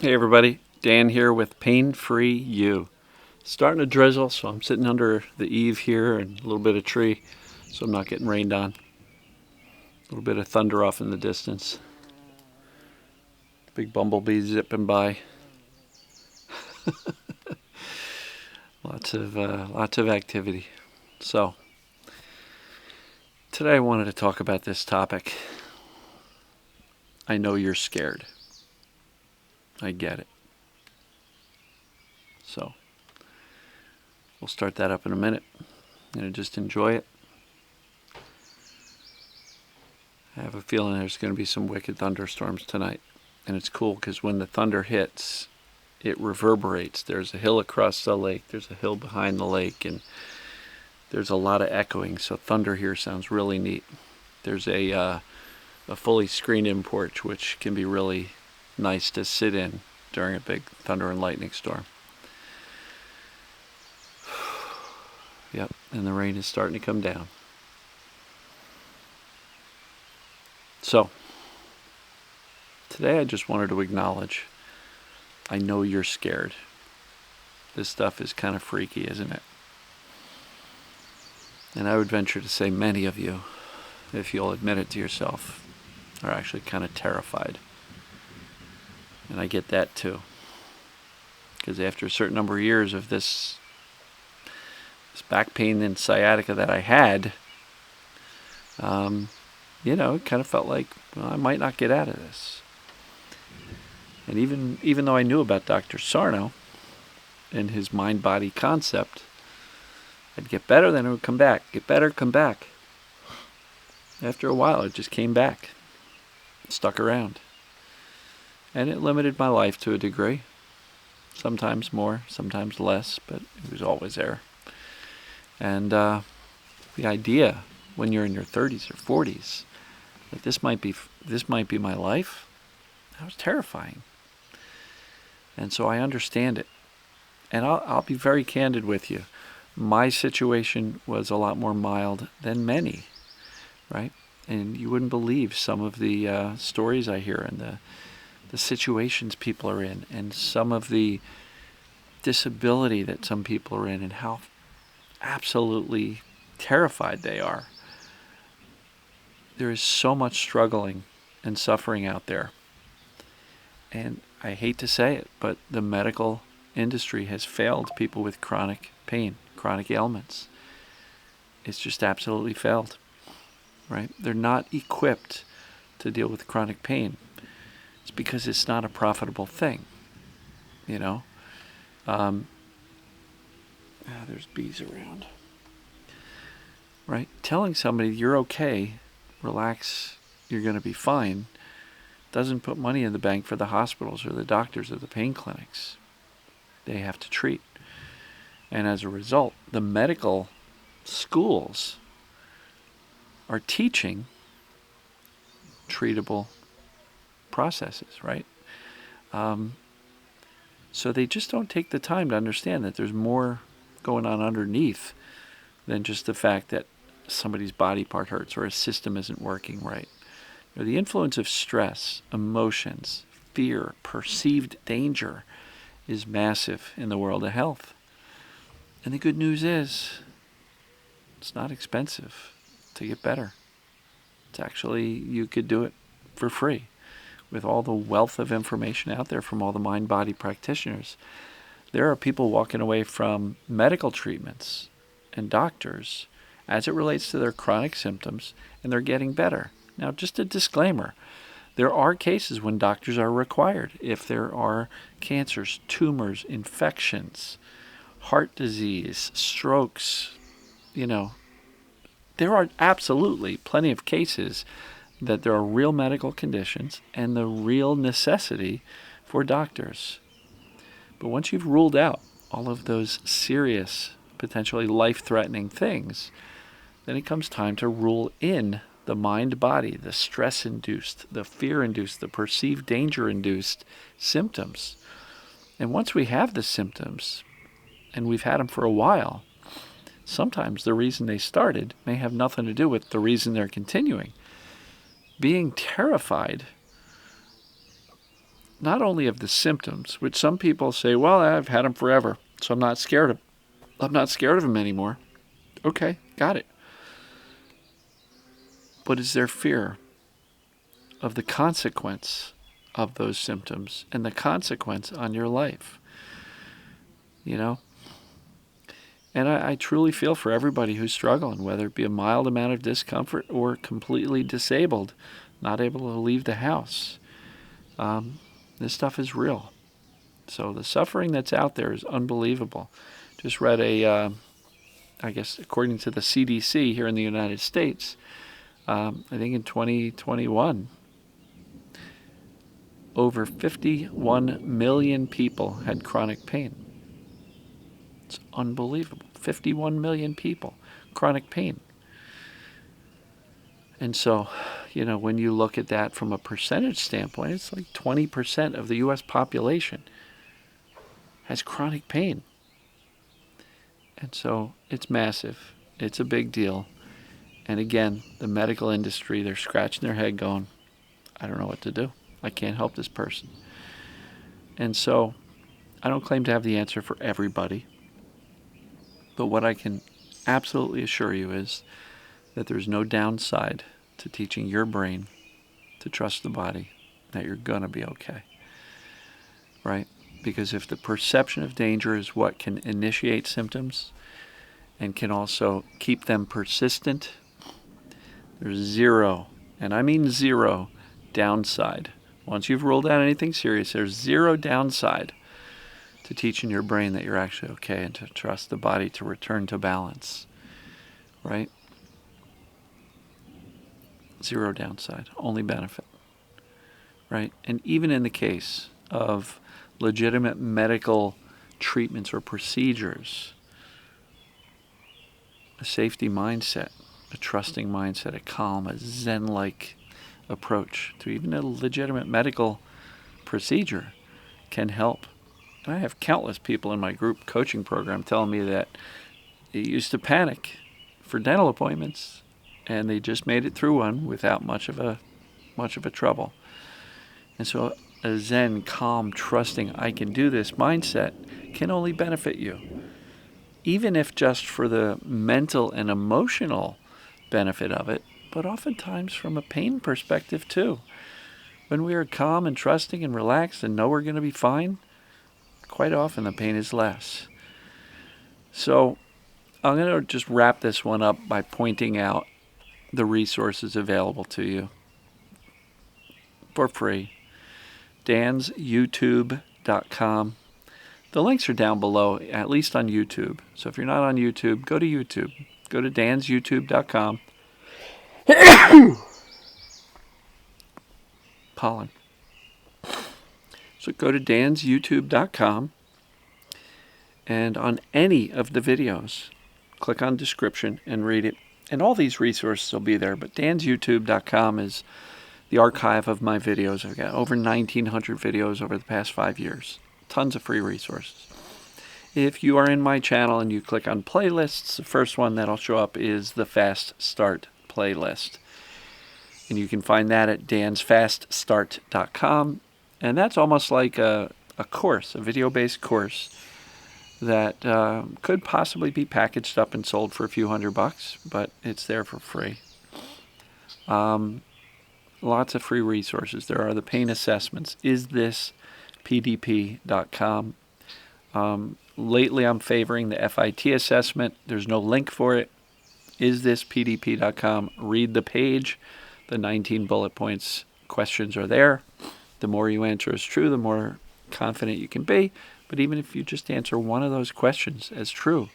Hey everybody, Dan here with Pain Free You. Starting to drizzle, so I'm sitting under the eave here and a little bit of tree, so I'm not getting rained on. A little bit of thunder off in the distance. Big bumblebee zipping by. Lots of activity. So today I wanted to talk about this topic. I know you're scared. I get it. So we'll start that up in a minute. Just enjoy it. I have a feeling there's going to be some wicked thunderstorms tonight. And it's cool because when the thunder hits, it reverberates. There's a hill across the lake, there's a hill behind the lake, and there's a lot of echoing. So thunder here sounds really neat. There's a fully screened-in porch, which can be really nice to sit in during a big thunder and lightning storm. Yep, and the rain is starting to come down. So, today I just wanted to acknowledge, I know you're scared. This stuff is kind of freaky, isn't it? And I would venture to say many of you, if you'll admit it to yourself, are actually kind of terrified. And I get that too. Because after a certain number of years of this back pain and sciatica that I had, it kind of felt like, well, I might not get out of this. And even though I knew about Dr. Sarno and his mind-body concept, I'd get better, then it would come back. Get better, come back. After a while, it just came back. Stuck around. And it limited my life to a degree. Sometimes more, sometimes less, but it was always there. And the idea, when you're in your 30s or 40s, that this might be my life, that was terrifying. And so I understand it. And I'll be very candid with you. My situation was a lot more mild than many, right? And you wouldn't believe some of the stories I hear and the situations people are in and some of the disability that some people are in and how absolutely terrified they are. There is so much struggling and suffering out there. And I hate to say it, but the medical industry has failed people with chronic pain, chronic ailments. It's just absolutely failed, right? They're not equipped to deal with chronic pain. It's because it's not a profitable thing, there's bees around, right? Telling somebody you're okay, relax, you're going to be fine, doesn't put money in the bank for the hospitals or the doctors or the pain clinics. They have to treat. And as a result, the medical schools are teaching treatable processes, right? So they just don't take the time to understand that there's more going on underneath than just the fact that somebody's body part hurts or a system isn't working right. The influence of stress, emotions, fear, perceived danger is massive in the world of health. And the good news is, it's not expensive to get better. It's actually, you could do it for free with all the wealth of information out there from all the mind-body practitioners. There are people walking away from medical treatments and doctors as it relates to their chronic symptoms, and they're getting better. Now, just a disclaimer, there are cases when doctors are required. If there are cancers, tumors, infections, heart disease, strokes, there are absolutely plenty of cases that there are real medical conditions and the real necessity for doctors. But once you've ruled out all of those serious, potentially life-threatening things, then it comes time to rule in the mind-body, the stress-induced, the fear-induced, the perceived danger-induced symptoms. And once we have the symptoms, and we've had them for a while, sometimes the reason they started may have nothing to do with the reason they're continuing. Being terrified not only of the symptoms, which some people say, well, I've had them forever, so I'm not scared of them anymore. Okay, got it. But is there fear of the consequence of those symptoms and the consequence on your life? You know? And I truly feel for everybody who's struggling, whether it be a mild amount of discomfort or completely disabled, not able to leave the house. This stuff is real. So the suffering that's out there is unbelievable. Just read I guess according to the CDC here in the United States, I think in 2021, over 51 million people had chronic pain. It's unbelievable. 51 million people, chronic pain. And so, when you look at that from a percentage standpoint, it's like 20% of the U.S. population has chronic pain. And so it's massive. It's a big deal. And again, the medical industry, they're scratching their head going, I don't know what to do. I can't help this person. And so I don't claim to have the answer for everybody. But what I can absolutely assure you is that there's no downside to teaching your brain to trust the body, that you're going to be okay. Right? Because if the perception of danger is what can initiate symptoms and can also keep them persistent, there's zero, and I mean zero, downside. Once you've ruled out anything serious, there's zero downside to teaching your brain that you're actually okay and to trust the body to return to balance. Right? Zero downside, only benefit. Right? And even in the case of legitimate medical treatments or procedures, a safety mindset, a trusting mindset, a calm, a Zen-like approach to even a legitimate medical procedure can help. And I have countless people in my group coaching program telling me that they used to panic for dental appointments and they just made it through one without much of a trouble. And so a Zen, calm, trusting, I can do this mindset can only benefit you. Even if just for the mental and emotional benefit of it, but oftentimes from a pain perspective too. When we are calm and trusting and relaxed and know we're going to be fine, quite often the pain is less. So I'm going to just wrap this one up by pointing out the resources available to you for free. DansYouTube.com. The links are down below, at least on YouTube. So if you're not on YouTube, go to YouTube. Go to DansYouTube.com. Pollen. So go to DansYouTube.com. And on any of the videos, click on description and read it. And all these resources will be there. But DansYouTube.com is the archive of my videos. I've got over 1,900 videos over the past 5 years. Tons of free resources. If you are in my channel and you click on playlists, the first one that'll show up is the Fast Start playlist. And you can find that at dansfaststart.com. And that's almost like a course, a video-based course that could possibly be packaged up and sold for a few $100, but it's there for free. Lots of free resources. There are the pain assessments. IsThisPDP.com. Lately, I'm favoring the FIT assessment. There's no link for it. IsThisPDP.com. Read the page. The 19 bullet points questions are there. The more you answer as true, the more confident you can be. But even if you just answer one of those questions as true,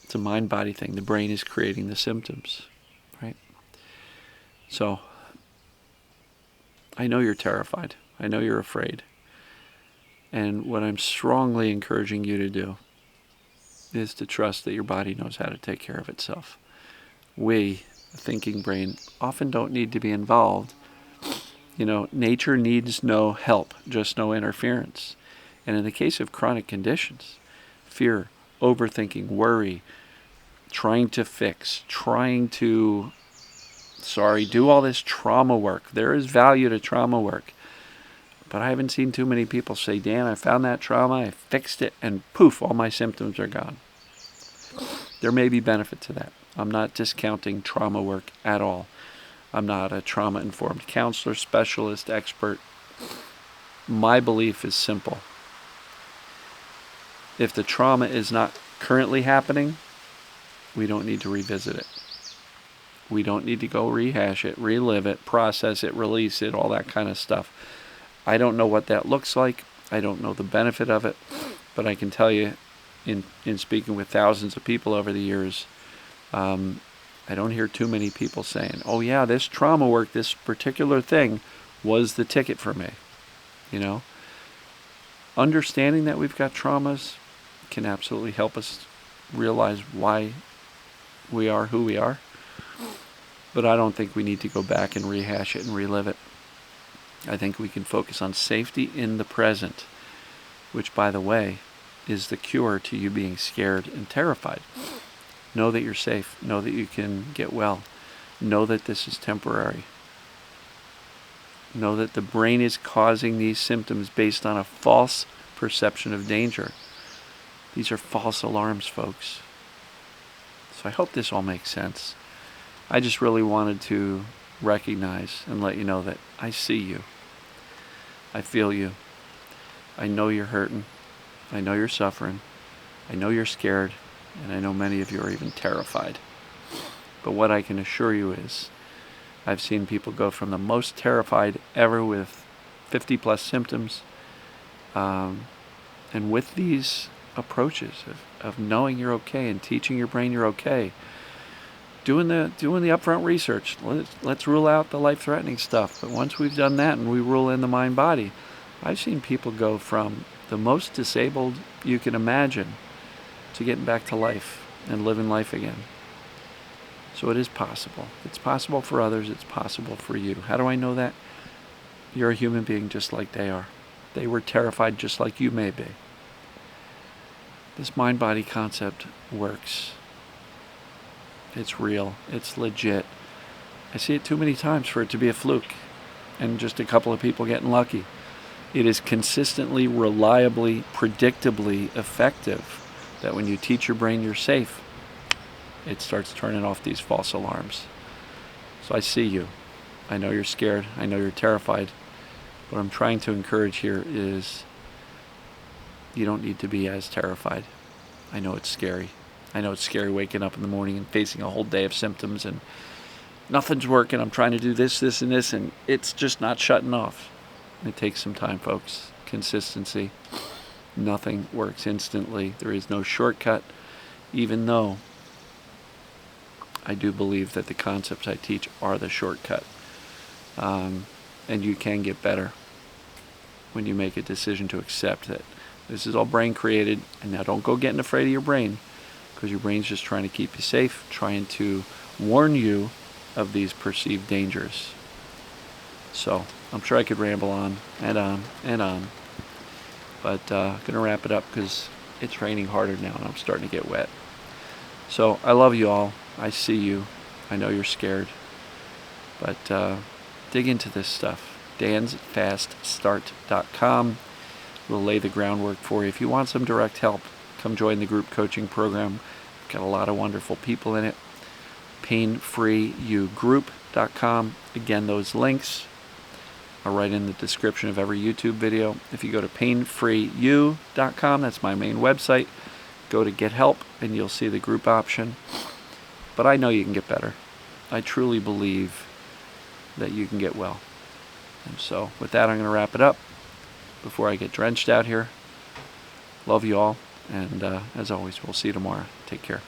it's a mind-body thing. The brain is creating the symptoms, right? So I know you're terrified. I know you're afraid. And what I'm strongly encouraging you to do is to trust that your body knows how to take care of itself. We, the thinking brain, often don't need to be involved. Nature needs no help, just no interference. And in the case of chronic conditions, fear, overthinking, worry, trying to fix, do all this trauma work. There is value to trauma work. But I haven't seen too many people say, Dan, I found that trauma, I fixed it, and poof, all my symptoms are gone. There may be benefit to that. I'm not discounting trauma work at all. I'm not a trauma-informed counselor, specialist, expert. My belief is simple. If the trauma is not currently happening, we don't need to revisit it. We don't need to go rehash it, relive it, process it, release it, all that kind of stuff. I don't know what that looks like. I don't know the benefit of it. But I can tell you, in speaking with thousands of people over the years, I don't hear too many people saying, oh yeah, this trauma work, this particular thing was the ticket for me. You know? Understanding that we've got traumas can absolutely help us realize why we are who we are. But I don't think we need to go back and rehash it and relive it. I think we can focus on safety in the present, which, by the way, is the cure to you being scared and terrified. Know that you're safe. Know that you can get well. Know that this is temporary. Know that the brain is causing these symptoms based on a false perception of danger. These are false alarms, folks. So I hope this all makes sense. I just really wanted to recognize and let you know that I see you. I feel you. I know you're hurting. I know you're suffering. I know you're scared. And I know many of you are even terrified. But what I can assure you is, I've seen people go from the most terrified ever with 50 plus symptoms, and with these approaches of knowing you're okay and teaching your brain you're okay, doing the upfront research. Let's rule out the life-threatening stuff. But once we've done that and we rule in the mind-body, I've seen people go from the most disabled you can imagine to getting back to life and living life again. So it is possible. It's possible for others. It's possible for you. How do I know that? You're a human being just like they are. They were terrified just like you may be. This mind-body concept works. It's real. It's legit. I see it too many times for it to be a fluke and just a couple of people getting lucky. It is consistently, reliably, predictably effective that when you teach your brain you're safe, it starts turning off these false alarms. So I see you. I know you're scared. I know you're terrified. What I'm trying to encourage here is you don't need to be as terrified. I know it's scary. I know it's scary waking up in the morning and facing a whole day of symptoms and nothing's working. I'm trying to do this, this, and this, and it's just not shutting off. It takes some time, folks. Consistency. Nothing works instantly. There is no shortcut, even though I do believe that the concepts I teach are the shortcut. And you can get better when you make a decision to accept that this is all brain created. And now don't go getting afraid of your brain, because your brain's just trying to keep you safe, trying to warn you of these perceived dangers. So I'm sure I could ramble on and on and on, but I'm going to wrap it up because it's raining harder now and I'm starting to get wet. So I love you all. I see you. I know you're scared, but dig into this stuff. dansfaststart.com will lay the groundwork for you. If you want some direct help, come join the group coaching program. We've got a lot of wonderful people in it. painfreeugroup.com. Again, those links are right in the description of every YouTube video. If you go to painfreeu.com, that's my main website, go to get help and you'll see the group option. But I know you can get better. I truly believe that you can get well. And so with that, I'm going to wrap it up before I get drenched out here. Love you all. And as always, we'll see you tomorrow. Take care.